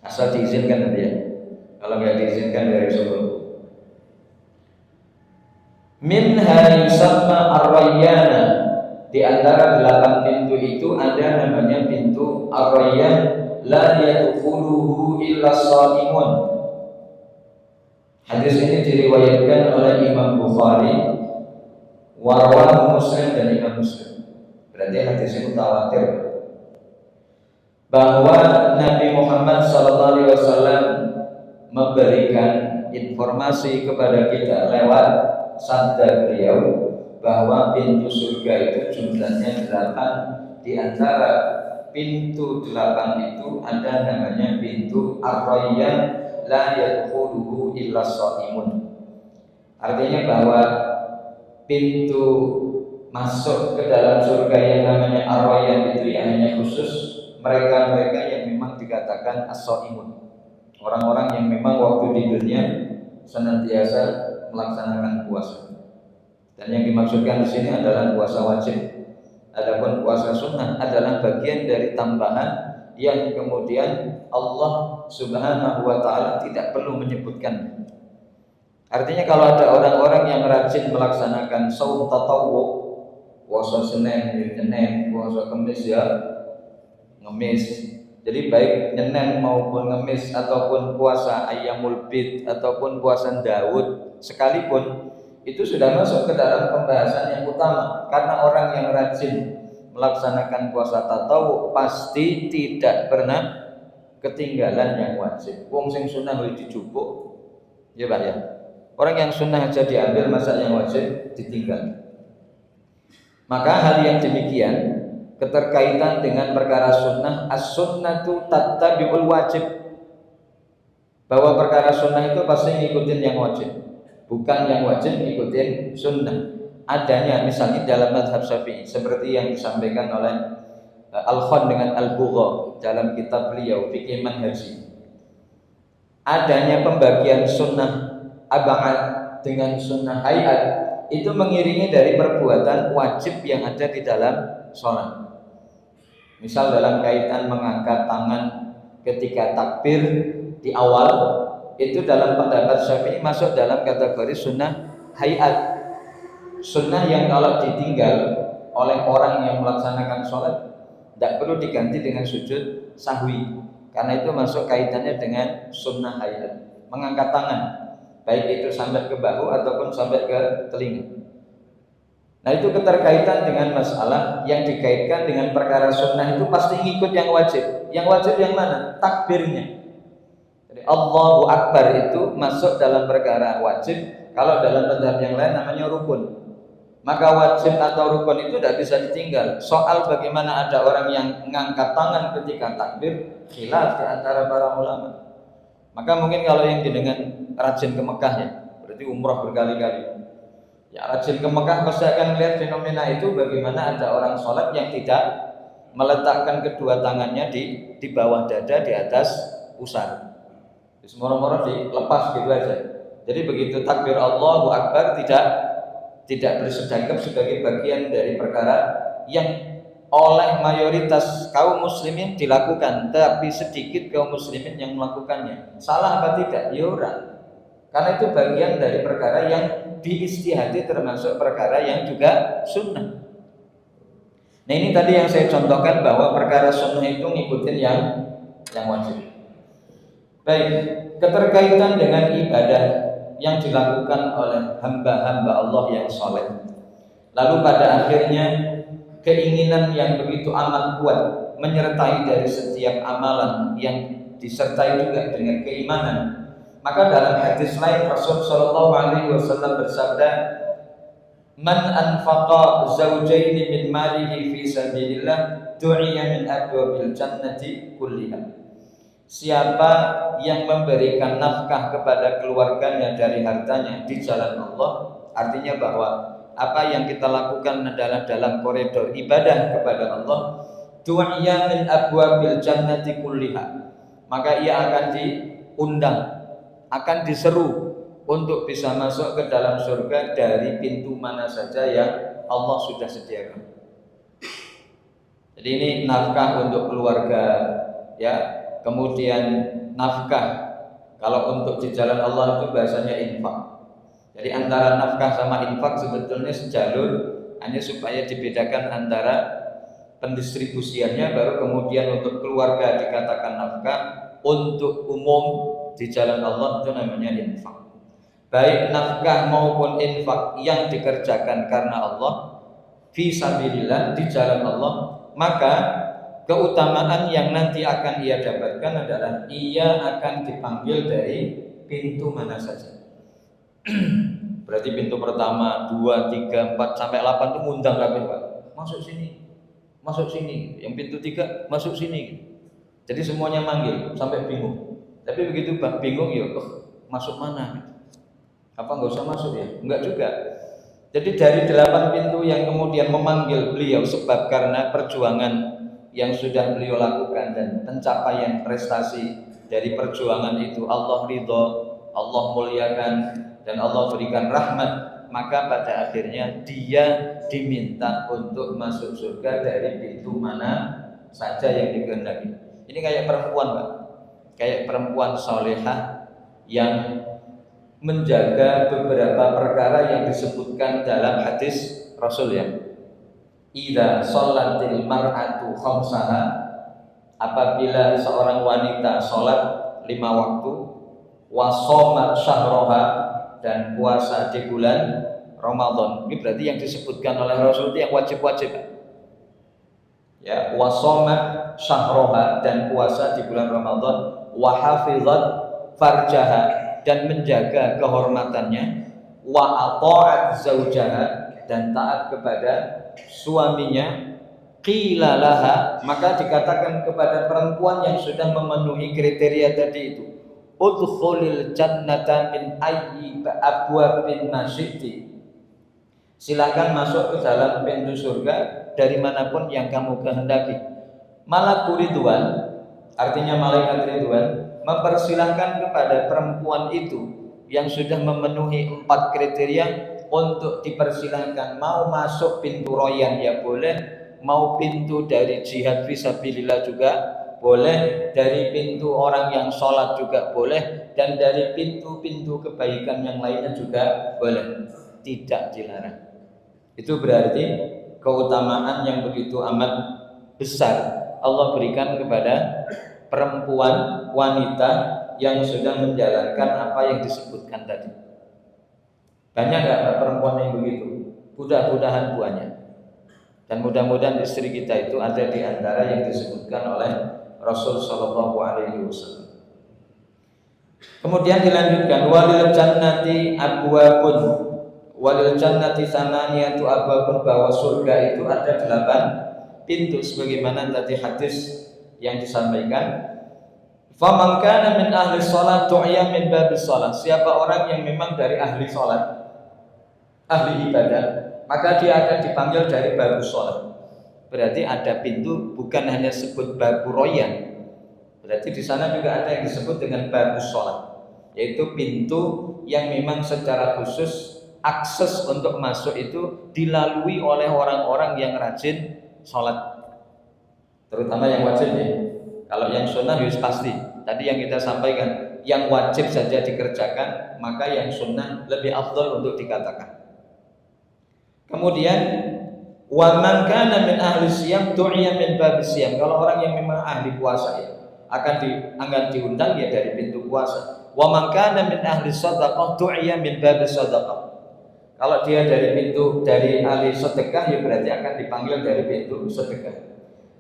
Asal diizinkan nanti ya. Kalau nggak diizinkan dari sebelum. Minha yusamma ar-rayyana. Di antara 8 pintu itu ada namanya pintu ar-rayyan, la yadkhuluhu illa shaimun. Hadis ini diriwayatkan oleh Imam Bukhari, wa Muslim dan Imam Muslim. Berarti hadis ini mutawatir bahwa Nabi Muhammad SAW memberikan informasi kepada kita lewat sabda beliau bahwa pintu surga itu jumlahnya 8. Di antara pintu 8 itu ada namanya pintu ar-rayyan, la yadkhuluhu illa shaimun. Artinya bahwa pintu masuk ke dalam surga yang namanya ar-rayyan itu ya hanya khusus mereka-mereka yang memang dikatakan as-shaimun, orang-orang yang memang waktu di dunia senantiasa melaksanakan puasa. Dan yang dimaksudkan di sini adalah puasa wajib. Adapun puasa sunnah adalah bagian dari tambahan yang kemudian Allah Subhanahu wa taala tidak perlu menyebutkan. Artinya kalau ada orang-orang yang rajin melaksanakan shaum tatawwu, puasa Senin, puasa Kamis ya ngemis. Jadi baik Senin maupun Kamis ataupun puasa Ayyamul Bid ataupun puasa Daud sekalipun itu sudah masuk ke dalam pembahasan yang utama. Karena orang yang rajin melaksanakan puasa tatawwu pasti tidak pernah ketinggalan yang wajib. Wong sing sunah wis dijupuk. Ya Pak ya. Orang yang sunnah aja diambil, masa yang wajib ditinggal. Maka hal yang demikian keterkaitan dengan perkara sunnah, as-sunnatu tattabi'ul wajib. Bahwa perkara sunnah itu pasti ngikutin yang wajib. Bukan yang wajib ngikutin sunnah. Adanya misalnya dalam mazhab Syafi'i seperti yang disampaikan oleh Al-Khan dengan Al-Bugha dalam kitab beliau Fiqh Manhaji. Adanya pembagian sunnah ab'ad dengan sunnah hayat itu mengiringi dari perbuatan wajib yang ada di dalam sholat. Misal dalam kaitan mengangkat tangan ketika takbir di awal, itu dalam pendapat Syafi'i masuk dalam kategori sunnah hayat. Sunnah yang kalau ditinggal oleh orang yang melaksanakan sholat tidak perlu diganti dengan sujud sahwi, karena itu masuk kaitannya dengan sunnah hayat. Mengangkat tangan, baik itu sampai ke bahu ataupun sampai ke telinga. Nah itu keterkaitan dengan masalah yang dikaitkan dengan perkara sunnah itu pasti ngikut yang wajib. Yang wajib yang mana? Takbirnya. Jadi Allahu Akbar itu masuk dalam perkara wajib. Kalau dalam mazhab yang lain namanya rukun. Maka wajib atau rukun itu tidak bisa ditinggal. Soal bagaimana ada orang yang mengangkat tangan ketika takbir, khilaf di antara para ulama. Maka mungkin kalau yang dengan rajin ke Mekah ya, berarti umrah berkali-kali. Ya rajin ke Mekah pasti akan melihat fenomena itu, bagaimana ada orang sholat yang tidak meletakkan kedua tangannya di bawah dada di atas pusar. Semua-mura dilepas gitu aja. Jadi begitu takbir Allahu Akbar tidak bersedekap sebagai bagian dari perkara yang oleh mayoritas kaum muslimin dilakukan, tapi sedikit kaum muslimin yang melakukannya. Salah apa tidak? Ya ora. Karena itu bagian dari perkara yang diistihadi, termasuk perkara yang juga sunnah. Nah ini tadi yang saya contohkan bahwa perkara sunnah itu ngikutin yang wajib. Baik, keterkaitan dengan ibadah yang dilakukan oleh hamba-hamba Allah yang soleh. Lalu pada akhirnya keinginan yang begitu amat kuat menyertai dari setiap amalan yang disertai juga dengan keimanan. Maka dalam hadis lain Rasul sallallahu alaihi wasallam bersabda, "Man anfaqa zawjaini min malihi fi sabilillah du'iya min abwabil jannati kulliha." Siapa yang memberikan nafkah kepada keluarganya dari hartanya di jalan Allah, artinya bahwa apa yang kita lakukan adalah dalam koridor ibadah kepada Allah, du'iya min abwabil jannati kulliha, maka ia akan diundang, akan diseru untuk bisa masuk ke dalam surga dari pintu mana saja yang Allah sudah sediakan. Jadi ini nafkah untuk keluarga ya, kemudian nafkah. Kalau untuk di jalan Allah itu bahasanya infak. Jadi antara nafkah sama infak sebetulnya sejalur, hanya supaya dibedakan antara pendistribusiannya, baru kemudian untuk keluarga dikatakan nafkah, untuk umum di jalan Allah itu namanya infak. Baik nafkah maupun infak yang dikerjakan karena Allah, fi sabilillah, di jalan Allah, maka keutamaan yang nanti akan ia dapatkan adalah ia akan dipanggil dari pintu mana saja. Berarti pintu pertama, 2, 3, 4 sampai 8 itu ngundang kabeh, Pak. Masuk sini. Masuk sini. Yang pintu 3 masuk sini. Jadi semuanya manggil sampai bingung. Tapi begitu Bang bingung ya, masuk mana? Apa enggak usah masuk ya? Enggak juga. Jadi dari 8 pintu yang kemudian memanggil beliau sebab karena perjuangan yang sudah beliau lakukan dan pencapaian prestasi dari perjuangan itu Allah ridho, Allah muliakan dan Allah berikan rahmat, maka pada akhirnya dia diminta untuk masuk surga dari pintu mana saja yang dikehendaki. Ini kayak perempuan, Pak. Kayak perempuan salehah yang menjaga beberapa perkara yang disebutkan dalam hadis Rasul ya. Idza sholatil mar'atu khamsaha, apabila seorang wanita sholat 5 waktu, wa shomat syahroha, dan puasa di bulan Ramadan. Ini berarti yang disebutkan oleh Rasul itu yang wajib-wajib. Ya, wa shomat syahroha, dan puasa di bulan Ramadan, wa hafizat farjaha, dan menjaga kehormatannya, wa ata'at zaujaha, dan taat kepada suaminya, qila laha, maka dikatakan kepada perempuan yang sudah memenuhi kriteria tadi itu, udkhulil jannata min ayyi abwabin nasyiti, silakan masuk ke dalam pintu surga dari manapun yang kamu kehendaki. Malakul Ridwan, artinya malaikat Ridwan, mempersilahkan kepada perempuan itu yang sudah memenuhi 4 kriteria untuk dipersilahkan mau masuk pintu royan ya boleh, mau pintu dari jihad fisabilillah juga boleh, dari pintu orang yang sholat juga boleh, dan dari pintu-pintu kebaikan yang lainnya juga boleh, tidak dilarang. Itu berarti keutamaan yang begitu amat besar Allah berikan kepada perempuan, wanita yang sudah menjalankan apa yang disebutkan tadi. Banyak nggak perempuan yang begitu? Mudah-mudahan banyak. Dan mudah-mudahan istri kita itu ada di antara yang disebutkan oleh Rasul Shallallahu Alaihi Wasallam. Kemudian dilanjutkan, walil jannati abwabun, walil jannati samaniyatu abwabun, bahwa surga itu ada 8 pintu sebagaimana tadi hadis yang disampaikan. Faman kana min ahli shalah tu'ya min babis shalah, siapa orang yang memang dari ahli salat, ahli ibadah, maka dia akan dipanggil dari babus shalah. Berarti ada pintu, bukan hanya sebut babu royan. Berarti di sana juga ada yang disebut dengan babus shalah, yaitu pintu yang memang secara khusus akses untuk masuk itu dilalui oleh orang-orang yang rajin sholat, terutama yang wajib ya. Kalau yang sunnah harus pasti. Tadi yang kita sampaikan, yang wajib saja dikerjakan, maka yang sunnah lebih afdal untuk dikatakan. Kemudian wa man kana min ahli siyam tu'iya min babis siyam, kalau orang yang memang ahli puasa ya akan diundang ya dari pintu puasa. Wa man kana min ahli shadaqah tu'iya min babis shadaqah, kalau dia dari ahli sedekah ya berarti akan dipanggil dari pintu sedekah.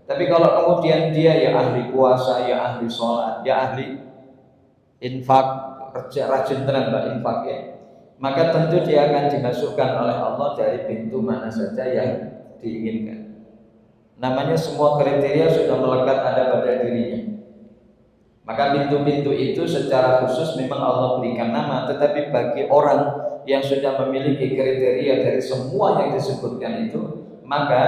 Tapi kalau kemudian dia ya ahli puasa, ya ahli sholat, ya ahli infak, rajin tenan Mbak infak ya, maka tentu dia akan dimasukkan oleh Allah dari pintu mana saja yang diinginkan. Namanya semua kriteria sudah melekat ada pada dirinya. Maka pintu-pintu itu secara khusus memang Allah berikan nama, tetapi bagi orang yang sudah memiliki kriteria dari semua yang disebutkan itu, maka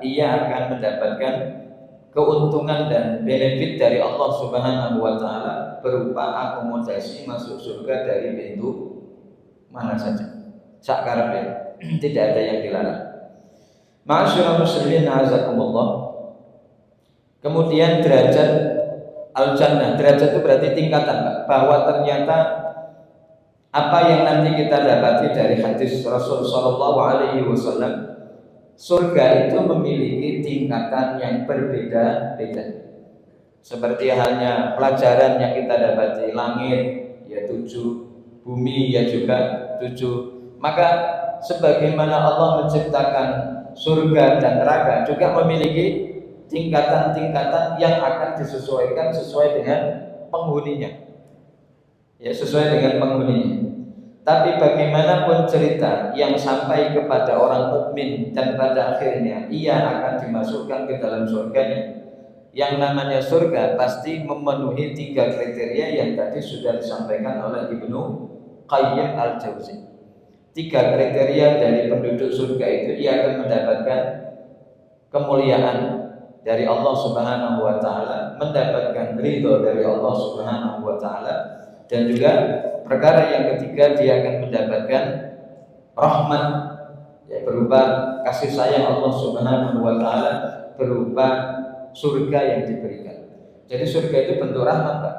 ia akan mendapatkan keuntungan dan benefit dari Allah Subhanahu wa taala berupa akomodasi masuk surga dari pintu mana saja. Sakarep tidak ada yang dilarang. Ma'asyiral muslimin azakumullah. Kemudian derajat al-jannah. Derajat itu berarti tingkatan, Pak. Bahwa ternyata apa yang nanti kita dapati dari hadis Rasul Shallallahu Alaihi Wasallam, surga itu memiliki tingkatan yang berbeda-beda. Seperti halnya pelajaran yang kita dapati, langit ya 7, bumi ya juga 7. Maka sebagaimana Allah menciptakan surga dan neraka juga memiliki tingkatan-tingkatan yang akan disesuaikan sesuai dengan penghuninya. Ya, sesuai dengan penghuninya. Tapi bagaimanapun cerita yang sampai kepada orang mukmin dan pada akhirnya ia akan dimasukkan ke dalam surganya. Yang namanya surga pasti memenuhi 3 kriteria yang tadi sudah disampaikan oleh Ibnu Qayyim al-Jauzi. 3 kriteria dari penduduk surga itu, ia akan mendapatkan kemuliaan dari Allah Subhanahu wa taala, mendapatkan ridho dari Allah Subhanahu wa taala, dan juga perkara yang ketiga dia akan mendapatkan rahmat ya, berupa kasih sayang Allah Subhanahu wa taala, berupa surga yang diberikan. Jadi surga itu bentuk rahmat, Pak.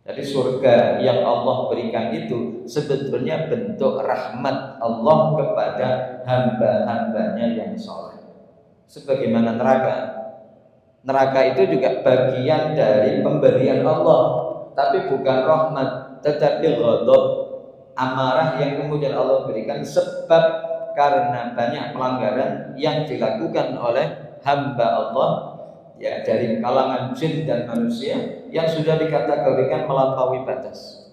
Jadi surga yang Allah berikan itu sebetulnya bentuk rahmat Allah kepada hamba-hambanya yang soleh. Sebagaimana neraka. Neraka itu juga bagian dari pemberian Allah, tapi bukan rahmat, tetapi ghadab, amarah yang kemudian Allah berikan sebab karena banyak pelanggaran yang dilakukan oleh hamba Allah ya, dari kalangan jin dan manusia yang sudah dikategorikan melampaui batas.